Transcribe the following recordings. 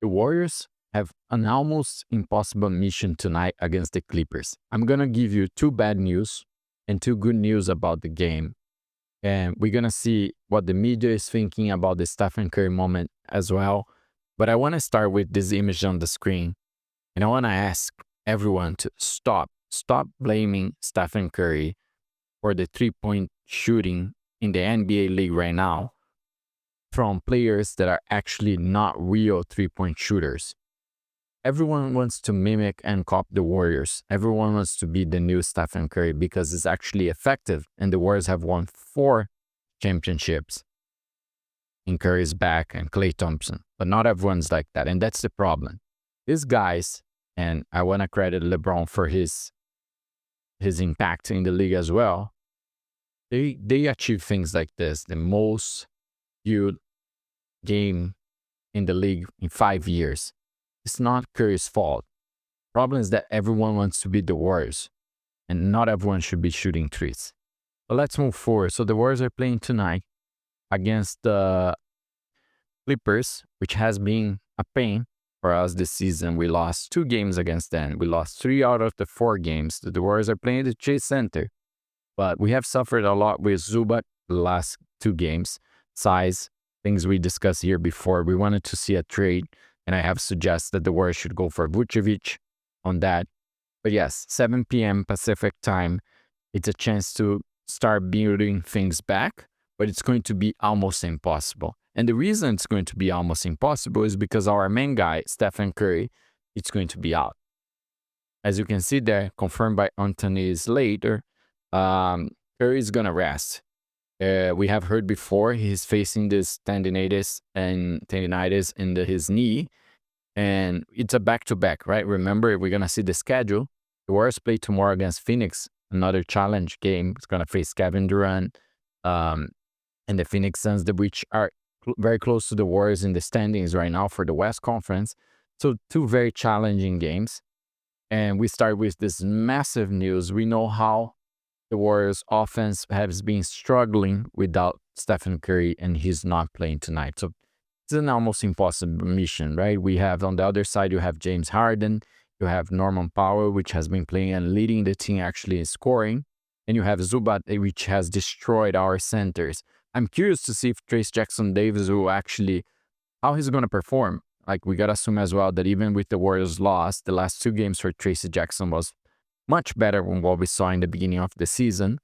The Warriors have an almost impossible mission tonight against the Clippers. I'm going to give you two bad news and two good news about the game. And we're going to see what the media is thinking about the Stephen Curry moment as well. But I want to start with this image on the screen. And I want to ask everyone to stop blaming Stephen Curry for the 3-point shooting in the NBA league right now from players that are actually not real 3-point shooters. Everyone wants to mimic and copy the Warriors. Everyone wants to be the new Stephen Curry because it's actually effective. And the Warriors have won 4 championships in Curry's back and Klay Thompson. But not everyone's like that. And that's the problem. These guys, and I want to credit LeBron for his impact in the league as well, they achieve things like this. The most viewed game in the league in 5 years. It's not Curry's fault. Problem is that everyone wants to be the Warriors, and not everyone should be shooting threes. But let's move forward. So the Warriors are playing tonight against the Clippers, which has been a pain for us this season. We lost 2 games against them. We lost 3 out of the 4 games. The Warriors are playing at the Chase Center, but we have suffered a lot with Zubac the last 2 games. Size, things we discussed here before. We wanted to see a trade, and I have suggested the Warriors should go for Vucevic on that. But yes, 7 p.m. Pacific time, it's a chance to start building things back, but it's going to be almost impossible. And the reason it's going to be almost impossible is because our main guy, Stephen Curry, it's going to be out. As you can see there, confirmed by Anthony Slater, Curry is going to rest. We have heard before he's facing this tendinitis in his knee, and it's a back-to-back, right? Remember, we're going to see the schedule. The Warriors play tomorrow against Phoenix, another challenge game. It's going to face Kevin Durant and the Phoenix Suns, which are very close to the Warriors in the standings right now for the West Conference. So 2 very challenging games. And we start with this massive news. We know how the Warriors offense has been struggling without Stephen Curry, and he's not playing tonight. So it's an almost impossible mission, right? We have on the other side, you have James Harden, you have Norman Powell, which has been playing and leading the team actually in scoring, and you have Zubac, which has destroyed our centers. I'm curious to see if Trace Jackson-Davis will actually, how he's going to perform. Like, we got to assume as well that even with the Warriors' loss, the last 2 games for Tracy Jackson was much better than what we saw in the beginning of the season,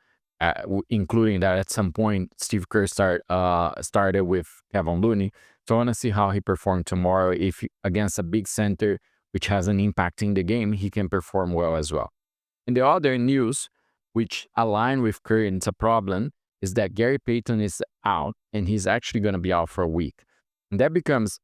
including that at some point, Steve Kerr started with Kevin Looney. So I want to see how he performed tomorrow. If against a big center, which has an impact in the game, he can perform well as well. And the other news, which align with Curry and it's a problem, is that Gary Payton is out, and he's actually going to be out for a week. And that becomes,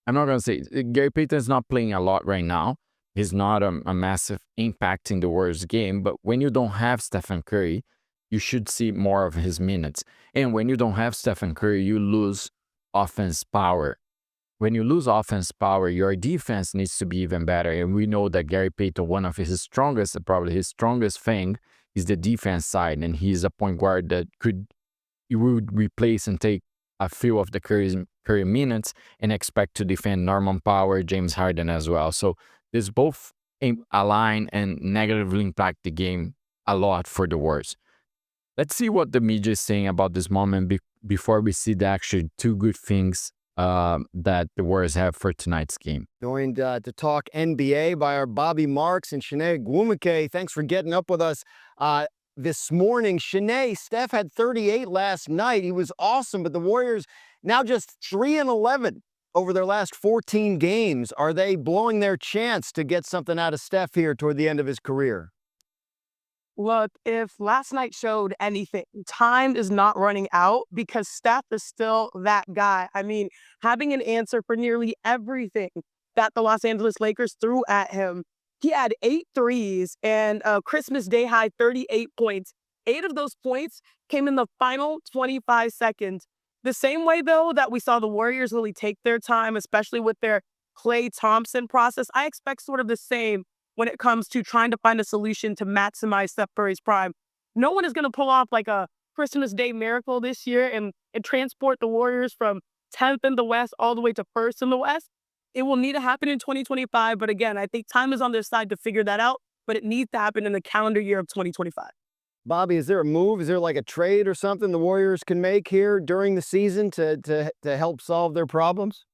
I'm not going to say, Gary Payton is not playing a lot right now. He's not a massive impact in the Warriors game, but when you don't have Stephen Curry, you should see more of his minutes. And when you don't have Stephen Curry, you lose offense power. When you lose offense power, your defense needs to be even better. And we know that Gary Payton, one of his strongest, probably his strongest thing, is the defense side. And he's a point guard that you would replace and take a few of the Curry minutes and expect to defend Norman Powell, James Harden as well. So this both align and negatively impact the game a lot for the Warriors. Let's see what the media is saying about this moment before we see the actual 2 good things that the Warriors have for tonight's game. Joined to talk NBA by our Bobby Marks and Shanae Gwumike. Thanks for getting up with us this morning. Shanae, Steph had 38 last night. He was awesome, but the Warriors now just 3-11 over their last 14 games. Are they blowing their chance to get something out of Steph here toward the end of his career? Look, if last night showed anything, time is not running out because Steph is still that guy. I mean, having an answer for nearly everything that the Los Angeles Lakers threw at him. He had 8 threes and a Christmas Day high 38 points. 8 of those points came in the final 25 seconds. The same way, though, that we saw the Warriors really take their time, especially with their Klay Thompson process, I expect sort of the same when it comes to trying to find a solution to maximize Steph Curry's prime. No one is going to pull off like a Christmas Day miracle this year and transport the Warriors from 10th in the West all the way to 1st in the West. It will need to happen in 2025. But again, I think time is on their side to figure that out. But it needs to happen in the calendar year of 2025. Bobby, is there a move? Is there like a trade or something the Warriors can make here during the season to help solve their problems?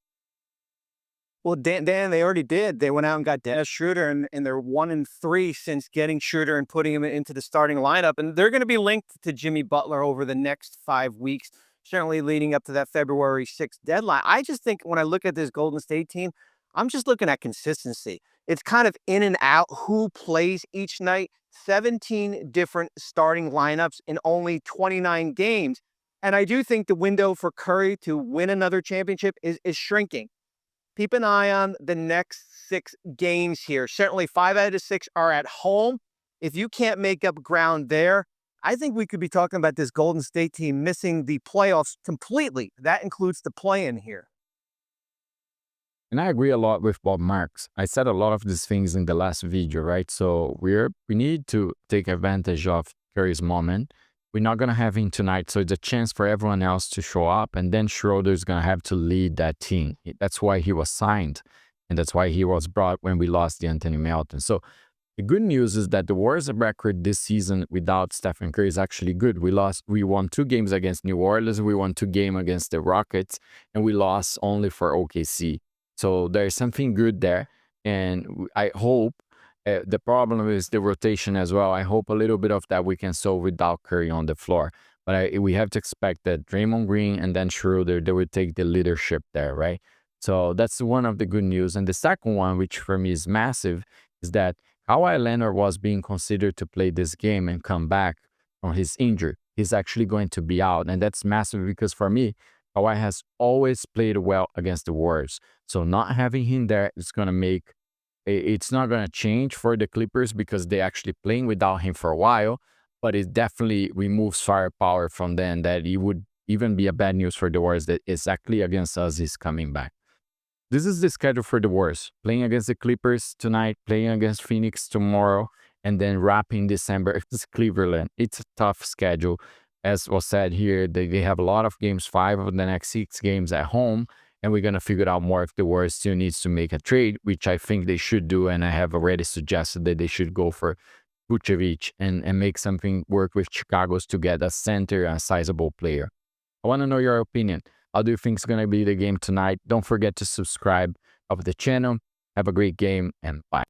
Well, Dan, they already did. They went out and got Dennis Schroder, and they're 1-3 since getting Schroder and putting him into the starting lineup. And they're going to be linked to Jimmy Butler over the next 5 weeks, certainly leading up to that February 6th deadline. I just think when I look at this Golden State team, I'm just looking at consistency. It's kind of in and out who plays each night. 17 different starting lineups in only 29 games. And I do think the window for Curry to win another championship is shrinking. Keep an eye on the next 6 games here. Certainly 5 out of the 6 are at home. If you can't make up ground there, I think we could be talking about this Golden State team missing the playoffs completely. That includes the play-in here. And I agree a lot with Bob Marks. I said a lot of these things in the last video, right? So we need to take advantage of Curry's moment. We're not going to have him tonight, so it's a chance for everyone else to show up, and then Schroeder is going to have to lead that team. That's why he was signed, and that's why he was brought when we lost the Anthony Melton. So the good news is that the Warriors' record this season without Stephen Curry is actually good. We won 2 games against New Orleans, we won 2 games against the Rockets, and we lost only for OKC. So there's something good there, and I hope the problem is the rotation as well. I hope a little bit of that we can solve without Curry on the floor. But we have to expect that Draymond Green and then Schroeder, they will take the leadership there, right? So that's one of the good news. And the second one, which for me is massive, is that Kawhi Leonard was being considered to play this game and come back from his injury. He's actually going to be out. And that's massive because for me, Kawhi has always played well against the Warriors. So not having him there is going to make it's not going to change for the Clippers because they're actually playing without him for a while, but it definitely removes firepower from them that it would even be a bad news for the Warriors that exactly against us is coming back. This is the schedule for the Warriors. Playing against the Clippers tonight, playing against Phoenix tomorrow, and then wrapping December against Cleveland. It's a tough schedule. As was said here, they have a lot of games, 5 of the next 6 games at home. And we're going to figure out more if the Warriors still needs to make a trade, which I think they should do. And I have already suggested that they should go for Vucevic and make something work with Chicago's to get a center, a sizable player. I want to know your opinion. How do you think it's going to be the game tonight? Don't forget to subscribe of the channel. Have a great game and bye.